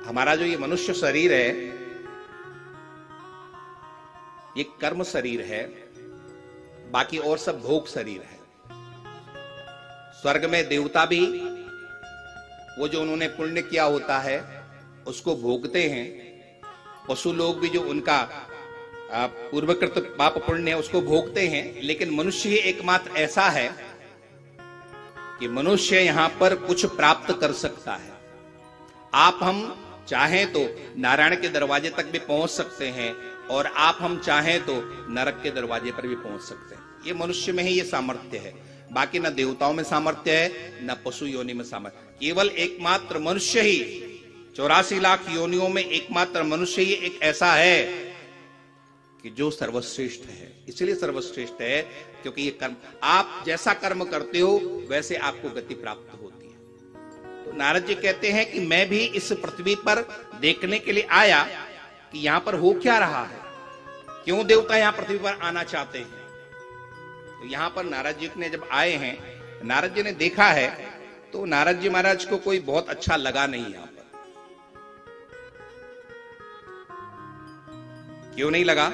हमारा जो ये मनुष्य शरीर है, ये कर्म शरीर है, बाकी और सब भोग शरीर है। स्वर्ग में देवता भी वो जो उन्होंने पुण्य किया होता है उसको भोगते हैं, पशु लोग भी जो उनका पूर्वकृत पाप पुण्य है उसको भोगते हैं, लेकिन मनुष्य ही एकमात्र ऐसा है कि मनुष्य यहां पर कुछ प्राप्त कर सकता है। आप हम चाहें तो नारायण के दरवाजे तक भी पहुंच सकते हैं और आप हम चाहें तो नरक के दरवाजे पर भी पहुंच सकते हैं। ये मनुष्य में ही ये सामर्थ्य है, बाकी न देवताओं में सामर्थ्य है न पशु योनि में सामर्थ्य। केवल एकमात्र मनुष्य ही 84 लाख योनियों में एकमात्र मनुष्य ही एक ऐसा है कि जो सर्वश्रेष्ठ है। इसलिए सर्वश्रेष्ठ है क्योंकि ये कर्म, आप जैसा कर्म करते हो वैसे आपको गति प्राप्त होती है। तो नारद जी कहते हैं कि मैं भी इस पृथ्वी पर देखने के लिए आया कि यहां पर हो क्या रहा है, क्यों देवता यहां पृथ्वी पर आना चाहते हैं। तो यहां पर नारद जी ने जब आए हैं, नारद जी ने देखा है, तो नारद जी महाराज को कोई बहुत अच्छा लगा नहीं। यहां पर क्यों नहीं लगा,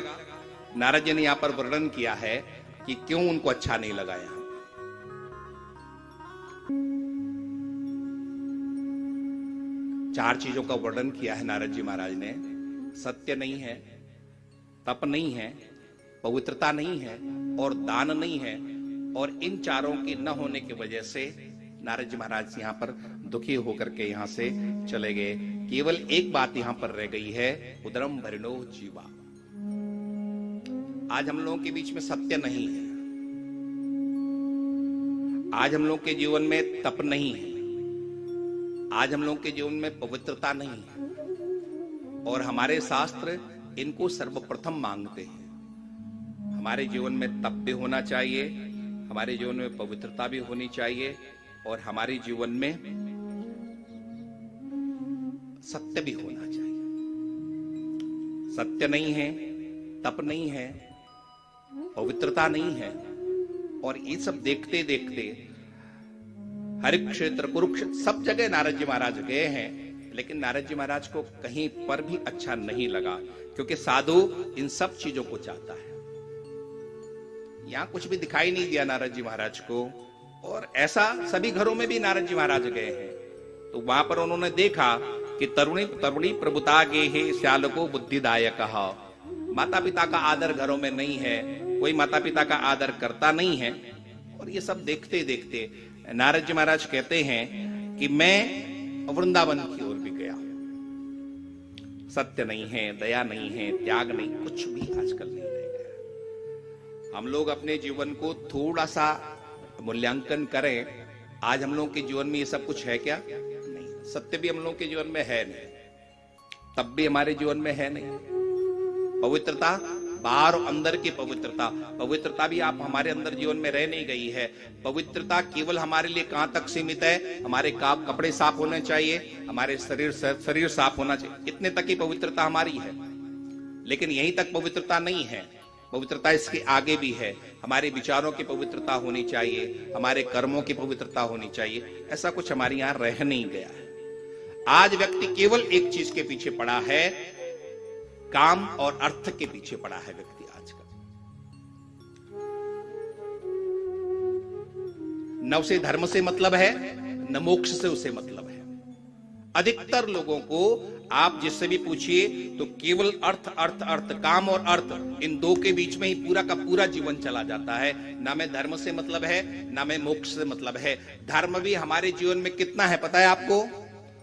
नारद जी ने यहां पर वर्णन किया है कि क्यों उनको अच्छा नहीं लगा। यहां 4 चीजों का वर्णन किया है नारद जी महाराज ने। सत्य नहीं है, तप नहीं है, पवित्रता नहीं है और दान नहीं है। और इन चारों की न होने की वजह से नारद जी महाराज यहां पर दुखी होकर के यहां से चले गए। केवल एक बात यहां पर रह गई है, उदरम भरिणो जीवा। आज हम लोगों के बीच में सत्य नहीं है, आज हम लोग के जीवन में तप नहीं है, आज हम लोग के जीवन में पवित्रता नहीं है। और हमारे शास्त्र इनको सर्वप्रथम मांगते हैं। हमारे जीवन में तप भी होना चाहिए, हमारे जीवन में पवित्रता भी होनी चाहिए और हमारे जीवन में सत्य भी होना चाहिए। सत्य नहीं है, तप नहीं है, पवित्रता नहीं है और ये सब देखते देखते हरि क्षेत्र कुरुक्षेत्र सब जगह नारद जी महाराज गए हैं, लेकिन नारद जी महाराज को कहीं पर भी अच्छा नहीं लगा, क्योंकि साधु इन सब चीजों को चाहता है। यहां कुछ भी दिखाई नहीं दिया नारद जी महाराज को, और ऐसा सभी घरों में भी नारद जी महाराज गए हैं। तो वहां पर उन्होंने देखा कि तरुणी तरुणी प्रभुता गे हे श्यालको बुद्धिदायक। माता पिता का आदर घरों में नहीं है, कोई माता पिता का आदर करता नहीं है। और ये सब देखते देखते नारद जी महाराज कहते हैं कि मैं वृंदावन की ओर भी गया। सत्य नहीं है, दया नहीं है, त्याग नहीं, कुछ भी आजकल नहीं रह गया। हम लोग अपने जीवन को थोड़ा सा मूल्यांकन करें, आज हम लोग के जीवन में ये सब कुछ है क्या? नहीं। सत्य भी हम लोग के जीवन में है नहीं, तब भी हमारे जीवन में है नहीं। पवित्रता, बाहर और अंदर की पवित्रता, पवित्रता भी आप हमारे अंदर जीवन में रह नहीं गई है। पवित्रता केवल हमारे लिए कहां तक सीमित है? हमारे कपड़े साफ होने चाहिए, हमारे शरीर साफ होना चाहिए, इतने तक की पवित्रता हमारी है। लेकिन यहीं तक पवित्रता नहीं है, पवित्रता इसके आगे भी है। हमारे विचारों की पवित्रता होनी चाहिए, हमारे कर्मों की पवित्रता होनी चाहिए। ऐसा कुछ हमारे यहां रह नहीं गया है। आज व्यक्ति केवल एक चीज के पीछे पड़ा है, काम और अर्थ के पीछे पड़ा है व्यक्ति आजकल। न उसे धर्म से मतलब है, न मोक्ष से उसे मतलब है। अधिकतर लोगों को आप जिससे भी पूछिए तो केवल अर्थ अर्थ अर्थ, काम और अर्थ, इन दो के बीच में ही पूरा का पूरा जीवन चला जाता है। ना में धर्म से मतलब है, ना में मोक्ष से मतलब है। धर्म भी हमारे जीवन में कितना है पता है आपको?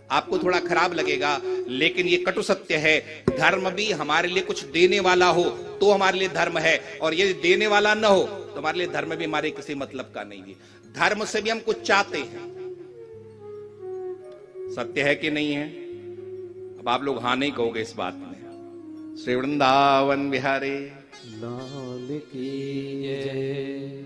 आपको थोड़ा खराब लगेगा, लेकिन ये कटु सत्य है। धर्म भी हमारे लिए कुछ देने वाला हो तो हमारे लिए धर्म है, और यदि देने वाला न हो तो हमारे लिए धर्म भी हमारे किसी मतलब का नहीं है। धर्म से भी हम कुछ चाहते हैं। सत्य है कि नहीं है? अब आप लोग हाँ नहीं कहोगे इस बात में। श्री वृंदावन बिहारी लाल की जय।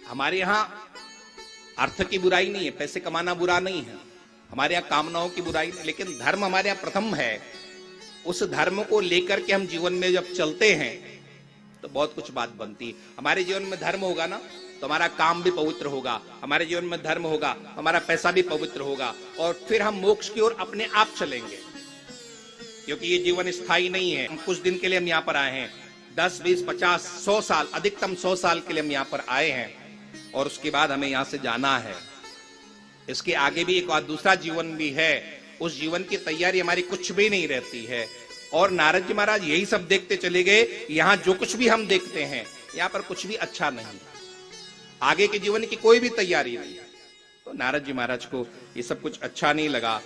हमारे यहां अर्थ की बुराई नहीं है, पैसे कमाना बुरा नहीं है, हमारे यहां कामनाओं की बुराई नहीं, लेकिन धर्म हमारे यहां प्रथम है। उस धर्म को लेकर के हम जीवन में जब चलते हैं तो बहुत कुछ बात बनती। हमारे जीवन में धर्म होगा ना तो हमारा काम भी पवित्र होगा, हमारे जीवन में धर्म होगा हमारा पैसा भी पवित्र होगा, और फिर हम मोक्ष की ओर अपने आप चलेंगे। क्योंकि ये जीवन स्थायी नहीं है। हम कुछ दिन के लिए हम यहाँ पर आए हैं, 10, 20, 50, 100 साल, अधिकतम 100 साल के लिए हम यहाँ पर आए हैं, और उसके बाद हमें यहाँ से जाना है। इसके आगे भी एक और दूसरा जीवन भी है, उस जीवन की तैयारी हमारी कुछ भी नहीं रहती है। और नारद जी महाराज यही सब देखते चले गए, यहाँ जो कुछ भी हम देखते हैं यहाँ पर कुछ भी अच्छा नहीं, आगे के जीवन की कोई भी तैयारी नहीं। तो नारद जी महाराज को ये सब कुछ अच्छा नहीं लगा।